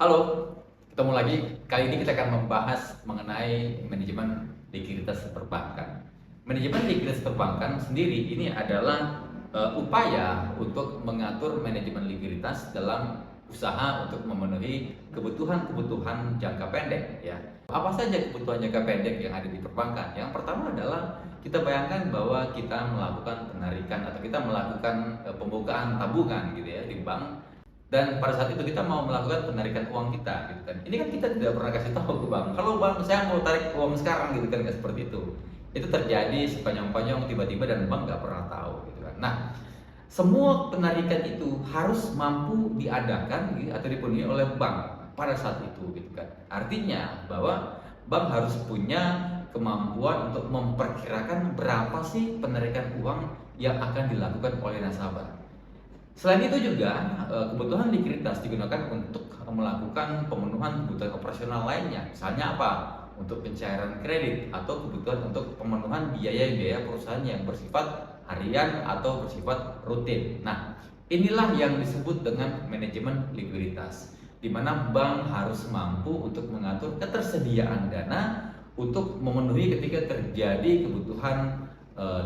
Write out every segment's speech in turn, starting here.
Halo, ketemu lagi. Kali ini kita akan membahas mengenai manajemen likuiditas perbankan. Manajemen likuiditas perbankan sendiri ini adalah upaya untuk mengatur manajemen likuiditas dalam usaha untuk memenuhi kebutuhan-kebutuhan jangka pendek ya. Apa saja kebutuhan jangka pendek yang ada di perbankan? Yang pertama adalah kita bayangkan bahwa kita melakukan penarikan atau kita melakukan pembukaan tabungan gitu ya di bank, dan pada saat itu kita mau melakukan penarikan uang kita gitu kan. Ini kan kita tidak pernah kasih tahu ke bank, kalau bank saya mau tarik uang sekarang gitu kan, nggak seperti itu terjadi sepanyong-panyong tiba-tiba dan bank nggak pernah tahu gitu kan. Nah, semua penarikan itu harus mampu diadakan gitu, atau dipenuhi oleh bank pada saat itu gitu kan. Artinya bahwa bank harus punya kemampuan untuk memperkirakan berapa sih penarikan uang yang akan dilakukan oleh nasabah. Selain itu juga kebutuhan likuiditas digunakan untuk melakukan pemenuhan kebutuhan operasional lainnya. Misalnya apa? Untuk pencairan kredit atau kebutuhan untuk pemenuhan biaya-biaya perusahaan yang bersifat harian atau bersifat rutin. Nah, inilah yang disebut dengan manajemen likuiditas, di mana bank harus mampu untuk mengatur ketersediaan dana untuk memenuhi ketika terjadi kebutuhan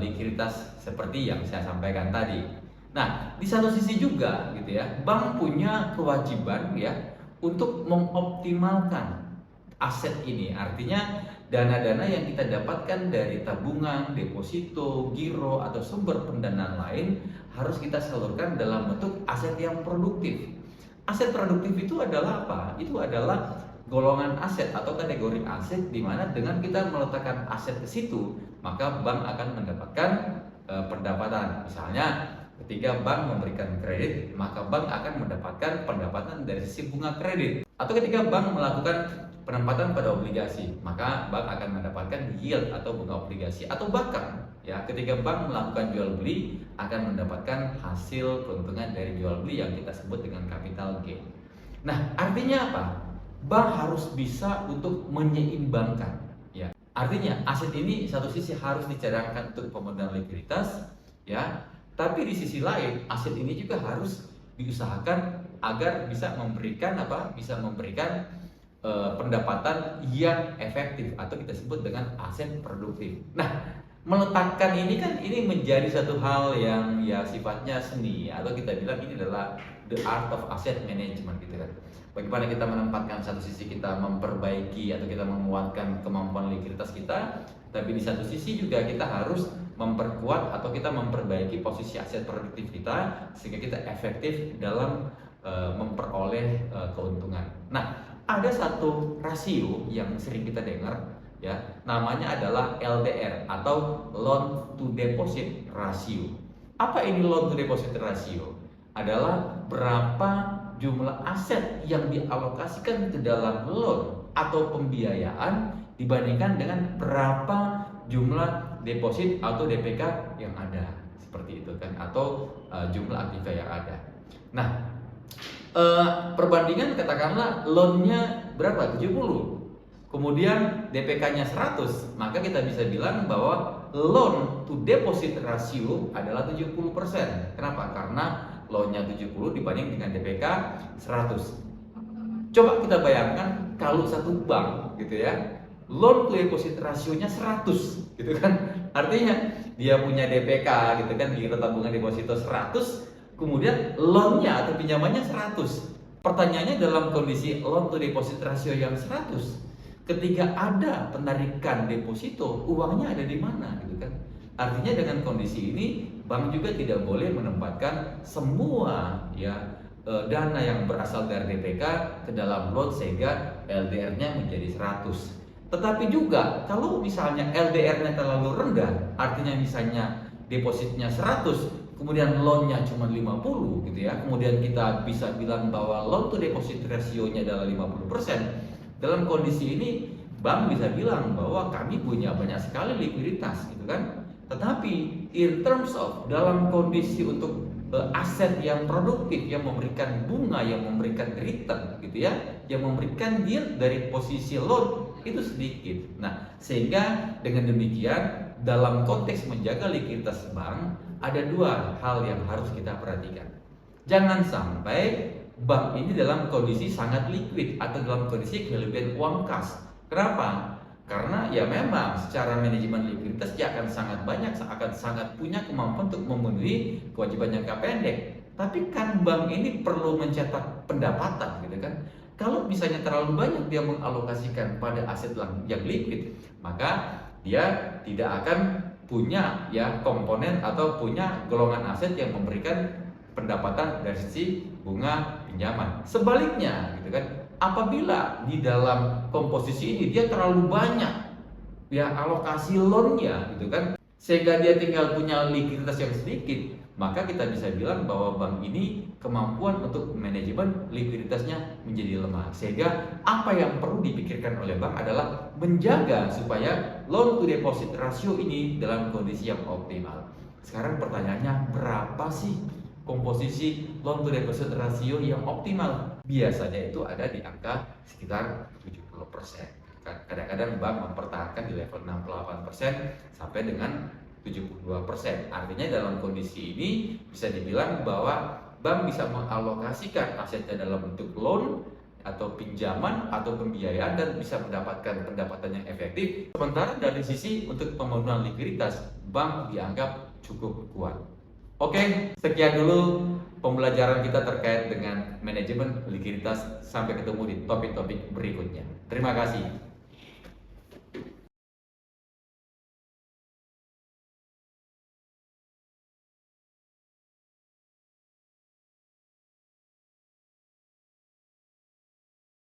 likuiditas seperti yang saya sampaikan tadi. Nah, di satu sisi juga gitu ya, bank punya kewajiban ya untuk mengoptimalkan aset ini. Artinya dana-dana yang kita dapatkan dari tabungan, deposito, giro atau sumber pendanaan lain harus kita salurkan dalam bentuk aset yang produktif. Aset produktif itu adalah apa? Itu adalah golongan aset atau kategori aset di mana dengan kita meletakkan aset ke situ, maka bank akan mendapatkan pendapatan. Misalnya ketika bank memberikan kredit, maka bank akan mendapatkan pendapatan dari sisi bunga kredit. Atau ketika bank melakukan penempatan pada obligasi, maka bank akan mendapatkan yield atau bunga obligasi. Atau bahkan ya, ketika bank melakukan jual beli akan mendapatkan hasil keuntungan dari jual beli yang kita sebut dengan capital gain. Nah, artinya apa? Bank harus bisa untuk menyeimbangkan ya. Artinya aset ini satu sisi harus dicadangkan untuk pemenuhan likuiditas ya, tapi di sisi lain aset ini juga harus diusahakan agar bisa memberikan pendapatan yang efektif atau kita sebut dengan aset produktif. Nah, meletakkan ini kan ini menjadi satu hal yang ya sifatnya seni, atau kita bilang ini adalah the art of asset management gitu kan. Bagaimana kita menempatkan satu sisi kita memperbaiki atau kita menguatkan kemampuan likuiditas kita, tapi di satu sisi juga kita harus memperkuat atau kita memperbaiki posisi aset produktif kita sehingga kita efektif dalam memperoleh keuntungan. Nah, ada satu rasio yang sering kita dengar ya, namanya adalah LDR atau loan to deposit ratio. Apa ini loan to deposit ratio? Adalah berapa jumlah aset yang dialokasikan ke dalam loan atau pembiayaan dibandingkan dengan berapa jumlah deposit atau DPK yang ada, seperti itu kan, atau jumlah aktiva yang ada. Nah, perbandingan katakanlah loannya berapa? 70, kemudian DPK-nya 100, maka kita bisa bilang bahwa loan to deposit ratio adalah 70%. Kenapa? Karena loannya 70 dibanding dengan DPK 100. Coba kita bayangkan kalau satu bank gitu ya, loan to deposit rasionya 100 gitu kan. Artinya dia punya DPK gitu kan, giro tabungan deposito 100, kemudian loannya atau pinjamannya 100. Pertanyaannya, dalam kondisi loan to deposit rasio yang 100, ketika ada penarikan deposito, uangnya ada di mana gitu kan. Artinya dengan kondisi ini bank juga tidak boleh menempatkan semua ya dana yang berasal dari DPK ke dalam loan sehingga LDR-nya menjadi 100. Tetapi juga kalau misalnya LDR-nya terlalu rendah, artinya misalnya depositnya 100, kemudian loan-nya cuma 50 gitu ya, kemudian kita bisa bilang bahwa loan to deposit ratio-nya adalah 50%. Dalam kondisi ini bank bisa bilang bahwa kami punya banyak sekali likuiditas gitu kan. Tetapi in terms of dalam kondisi untuk aset yang produktif, yang memberikan bunga, yang memberikan return gitu ya, yang memberikan yield dari posisi loan itu sedikit. Nah, sehingga dengan demikian dalam konteks menjaga likuiditas bank ada dua hal yang harus kita perhatikan. Jangan sampai bank ini dalam kondisi sangat liquid atau dalam kondisi kelebihan uang kas. Kenapa? Karena ya memang secara manajemen likuiditas dia akan sangat banyak, akan sangat punya kemampuan untuk memenuhi kewajiban jangka pendek. Tapi kan bank ini perlu mencetak pendapatan gitu kan. Kalau misalnya terlalu banyak dia mengalokasikan pada aset yang liquid, maka dia tidak akan punya ya komponen atau punya golongan aset yang memberikan pendapatan dari sisi bunga pinjaman. Sebaliknya gitu kan, apabila di dalam komposisi ini dia terlalu banyak ya alokasi loannya gitu kan, sehingga dia tinggal punya likuiditas yang sedikit, maka kita bisa bilang bahwa bank ini kemampuan untuk manajemen likuiditasnya menjadi lemah. Sehingga apa yang perlu dipikirkan oleh bank adalah menjaga supaya loan to deposit ratio ini dalam kondisi yang optimal. Sekarang pertanyaannya, berapa sih komposisi loan to deposit ratio yang optimal? Biasanya itu ada di angka sekitar 70%. Kadang-kadang bank mempertahankan di level 68% sampai dengan 72%. Artinya dalam kondisi ini bisa dibilang bahwa bank bisa mengalokasikan asetnya dalam bentuk loan atau pinjaman atau pembiayaan dan bisa mendapatkan pendapatan yang efektif. Sementara dari sisi untuk pemenuhan likuiditas, bank dianggap cukup kuat. Oke, sekian dulu pembelajaran kita terkait dengan manajemen likuiditas. Sampai ketemu di topik-topik berikutnya. Terima kasih.